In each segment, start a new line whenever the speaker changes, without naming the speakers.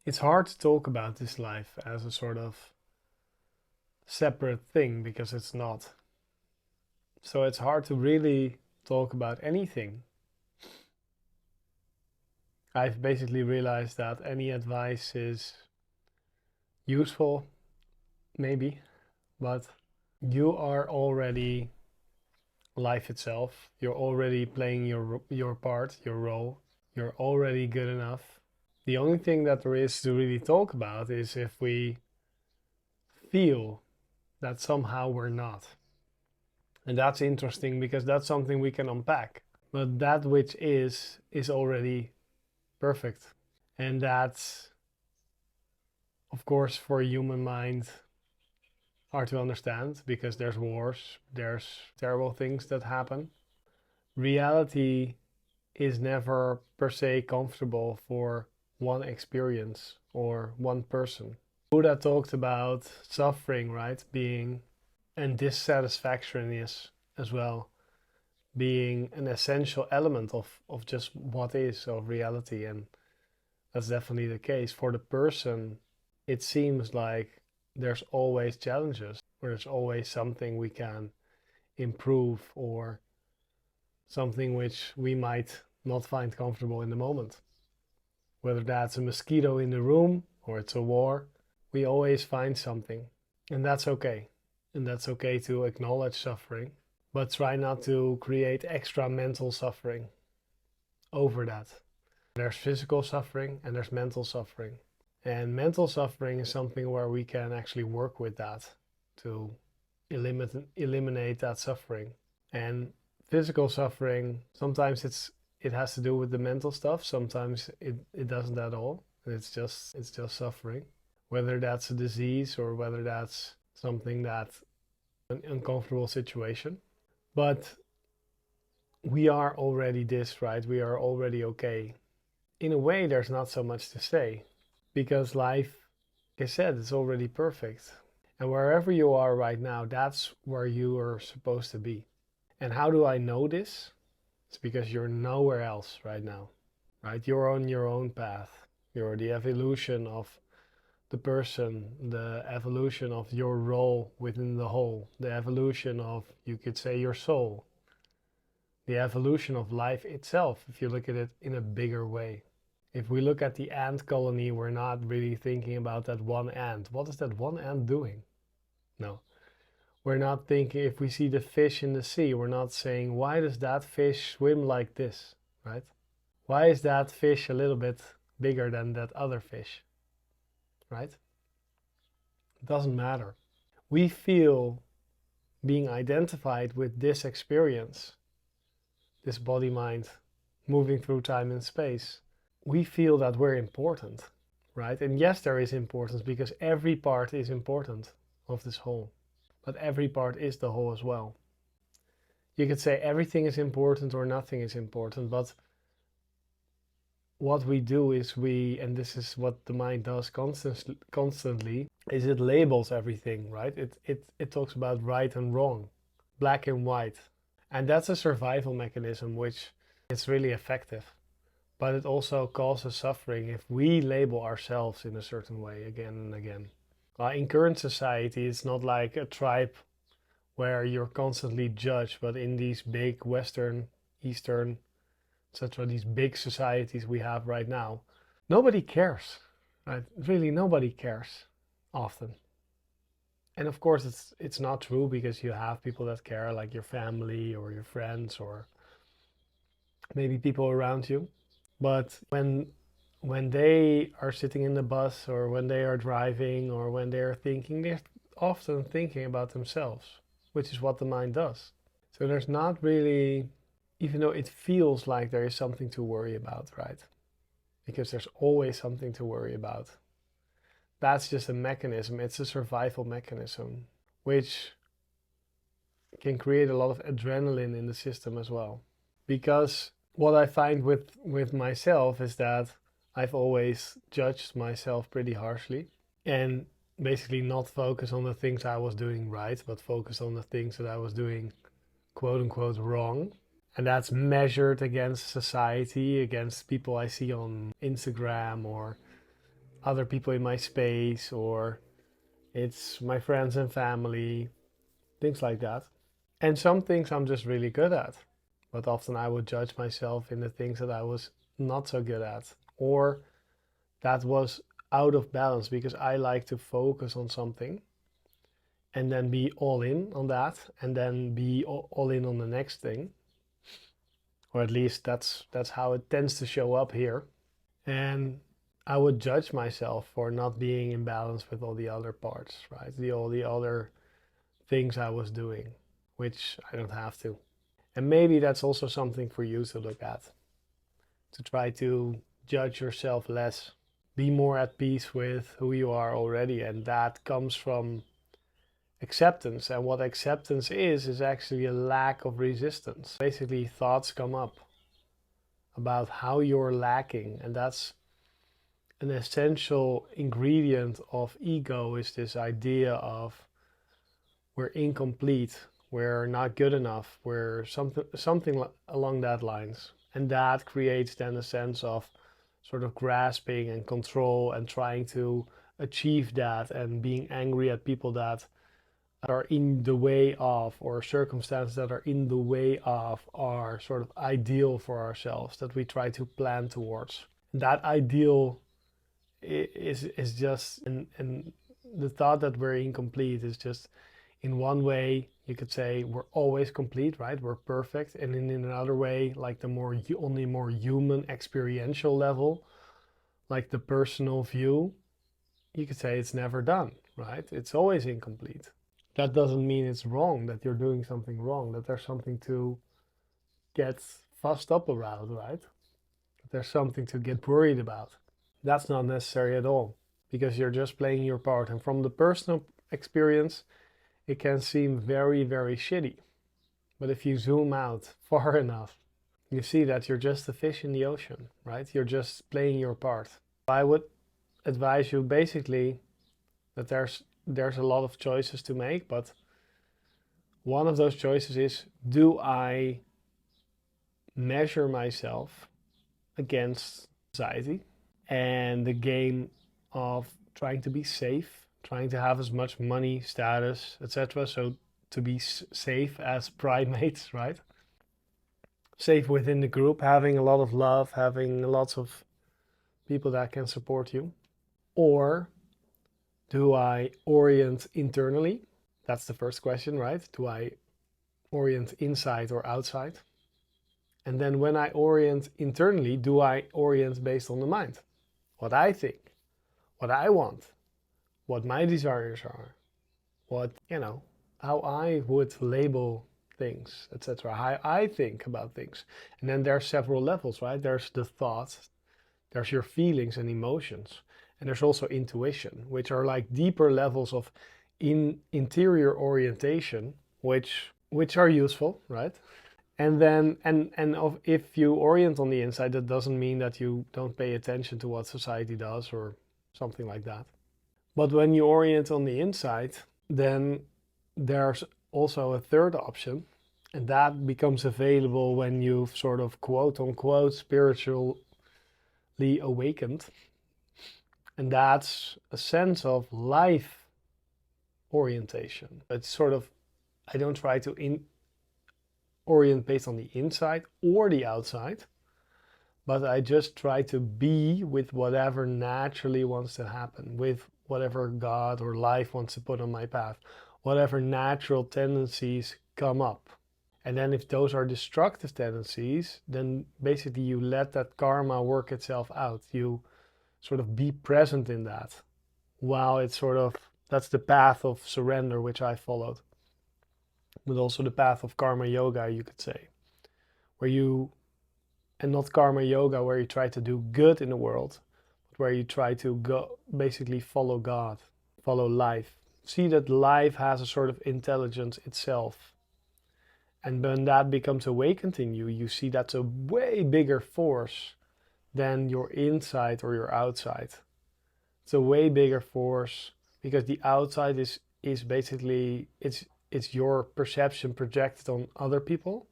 it's hard to talk about this life as a sort of separate thing because it's not. So it's hard to really talk about anything. I've basically realized that any advice is useful, maybe, but you are already life itself. You're already playing your part, your role. You're already good enough. The only thing that there is to really talk about is if we feel that somehow we're not. And that's interesting because that's something we can unpack. But that which is already perfect. And that's, of course, for a human mind hard to understand because there's wars, there's terrible things that happen. Reality is never per se comfortable for one experience or one person. Buddha talked about suffering, right? Being and dissatisfaction is as well being an essential element of just what is of reality, and that's definitely the case. For the person, it seems like there's always challenges, or there's always something we can improve, or something which we might not find comfortable in the moment. Whether that's a mosquito in the room or it's a war, we always find something, and that's okay. And that's okay to acknowledge suffering, but try not to create extra mental suffering over that. There's physical suffering and there's mental suffering. And mental suffering is something where we can actually work with that to eliminate that suffering. And physical suffering, sometimes it has to do with the mental stuff, sometimes it doesn't at all. It's just suffering. Whether that's a disease or whether that's something that's an uncomfortable situation. But we are already this, right? We are already okay. In a way, there's not so much to say because life, like I said, is already perfect. And wherever you are right now, that's where you are supposed to be. And how do I know this? It's because you're nowhere else right now, right? You're on your own path. You're the evolution of the person, the evolution of your role within the whole, the evolution of, you could say, your soul, the evolution of life itself, if you look at it in a bigger way. If we look at the ant colony, we're not really thinking about that one ant. What is that one ant doing? No. We're not thinking, if we see the fish in the sea, we're not saying, why does that fish swim like this, right? Why is that fish a little bit bigger than that other fish, right? It doesn't matter. We feel being identified with this experience, this body-mind moving through time and space. We feel that we're important, right? And yes, there is importance because every part is important of this whole, but every part is the whole as well. You could say everything is important or nothing is important, but what we do is and this is what the mind does constantly, is it labels everything, right? It talks about right and wrong, black and white. And that's a survival mechanism, which is really effective. But it also causes suffering if we label ourselves in a certain way again and again. In current society, it's not like a tribe where you're constantly judged, but in these big Western, Eastern, etc., these big societies we have right now, nobody cares, right? Really, nobody cares often. And of course, it's not true because you have people that care, like your family or your friends or maybe people around you. But when they are sitting in the bus or when they are driving or when they are thinking, they're often thinking about themselves, which is what the mind does. So there's not really, even though it feels like there is something to worry about, right? Because there's always something to worry about. That's just a mechanism. It's a survival mechanism, which can create a lot of adrenaline in the system as well. Because what I find with myself is that I've always judged myself pretty harshly and basically not focus on the things I was doing right, but focus on the things that I was doing quote unquote wrong. And that's measured against society, against people I see on Instagram or other people in my space, or it's my friends and family, things like that. And some things I'm just really good at, but often I would judge myself in the things that I was not so good at, or that was out of balance because I like to focus on something and then be all in on that and then be all in on the next thing, or at least that's how it tends to show up here. And I would judge myself for not being in balance with all the other parts, right? All the other things I was doing, which I don't have to. And maybe that's also something for you to look at, to try to judge yourself less, be more at peace with who you are already. And that comes from acceptance. And what acceptance is actually a lack of resistance. Basically, thoughts come up about how you're lacking, and that's an essential ingredient of ego, is this idea of we're incomplete, we're not good enough, we're something along that lines. And that creates then a sense of sort of grasping and control and trying to achieve that, and being angry at people that are in the way of, or circumstances that are in the way of our sort of ideal for ourselves that we try to plan towards. That ideal is just, and the thought that we're incomplete is just, in one way you could say we're always complete, right? We're perfect. And in another way, like the more only more human experiential level, like the personal view, you could say it's never done, right? It's always incomplete. That doesn't mean it's wrong, that you're doing something wrong, that there's something to get fussed up around, right? That there's something to get worried about. That's not necessary at all, because you're just playing your part. And from the personal experience, it can seem very, very shitty. But if you zoom out far enough, you see that you're just a fish in the ocean, right? You're just playing your part. I would advise you basically that there's a lot of choices to make, but one of those choices is, do I measure myself against society and the game of trying to be safe, trying to have as much money, status, etc. So to be safe as primates, right? Safe within the group, having a lot of love, having lots of people that can support you. Or do I orient internally? That's the first question, right? Do I orient inside or outside? And then when I orient internally, do I orient based on the mind? What I think, what I want, what my desires are, what, how I would label things, etc. How I think about things. And then there's several levels, right? There's the thoughts, there's your feelings and emotions, and there's also intuition, which are like deeper levels of interior orientation, which are useful, right? And then, if you orient on the inside, that doesn't mean that you don't pay attention to what society does or something like that. But when you orient on the inside, then there's also a third option, and that becomes available when you've sort of quote unquote spiritually awakened. And that's a sense of life orientation. It's sort of, I don't try to orient based on the inside or the outside, but I just try to be with whatever naturally wants to happen, with whatever God or life wants to put on my path, whatever natural tendencies come up. And then if those are destructive tendencies, then basically you let that karma work itself out. You sort of be present in that, while it's sort of, that's the path of surrender which I followed, but also the path of karma yoga, you could say, where you, and not karma yoga where you try to do good in the world, but where you try to go basically follow God, follow life, see that life has a sort of intelligence itself. And when that becomes awakened in you, you see that's a way bigger force than your inside or your outside. It's a way bigger force, because the outside is basically, it's your perception projected on other people.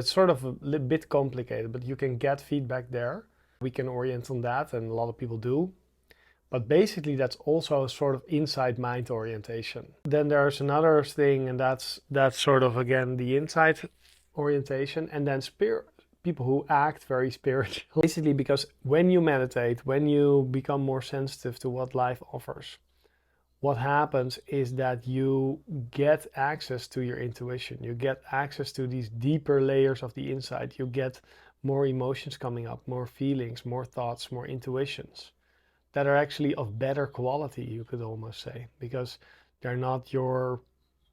It's sort of a bit complicated, but you can get feedback there. We can orient on that, and a lot of people do. But basically that's also a sort of inside mind orientation. Then there's another thing, and that's sort of again the inside orientation, and then people who act very spiritual. Basically, because when you meditate, when you become more sensitive to what life offers, what happens is that you get access to your intuition. You get access to these deeper layers of the inside. You get more emotions coming up, more feelings, more thoughts, more intuitions that are actually of better quality, you could almost say, because they're not your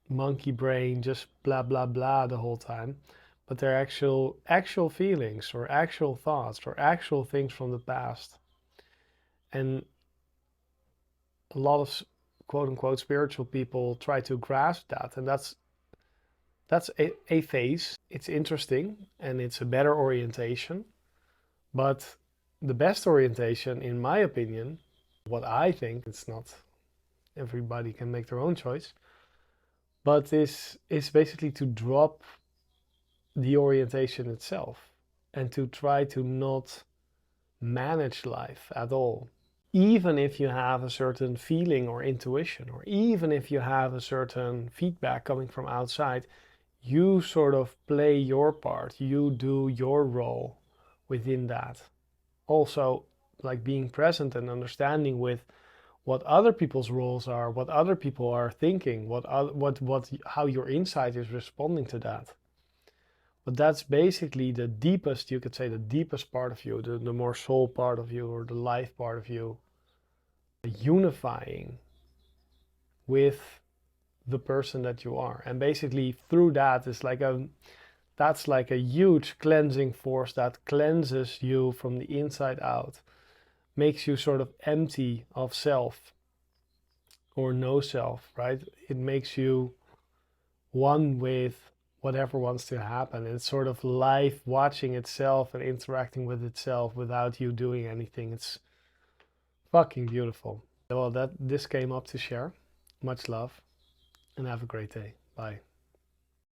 monkey brain just blah blah blah the whole time, but they're actual feelings or actual thoughts or actual things from the past. And a lot of quote unquote spiritual people try to grasp that, and that's a phase. It's interesting and it's a better orientation, but the best orientation, in my opinion, what I think, it's not everybody can make their own choice, but this is basically to drop the orientation itself and to try to not manage life at all. Even if you have a certain feeling or intuition, or even if you have a certain feedback coming from outside, you sort of play your part, you do your role within that. Also, like being present and understanding with what other people's roles are, what other people are thinking, how your inside is responding to that. But that's basically the deepest, you could say, the deepest part of you, the more soul part of you or the life part of you, unifying with the person that you are. And basically through that is that's like a huge cleansing force that cleanses you from the inside out, makes you sort of empty of self or no self, right? It makes you one with whatever wants to happen. It's sort of life watching itself and interacting with itself without you doing anything. It's fucking beautiful. Well, this came up to share. Much love and have a great day. Bye.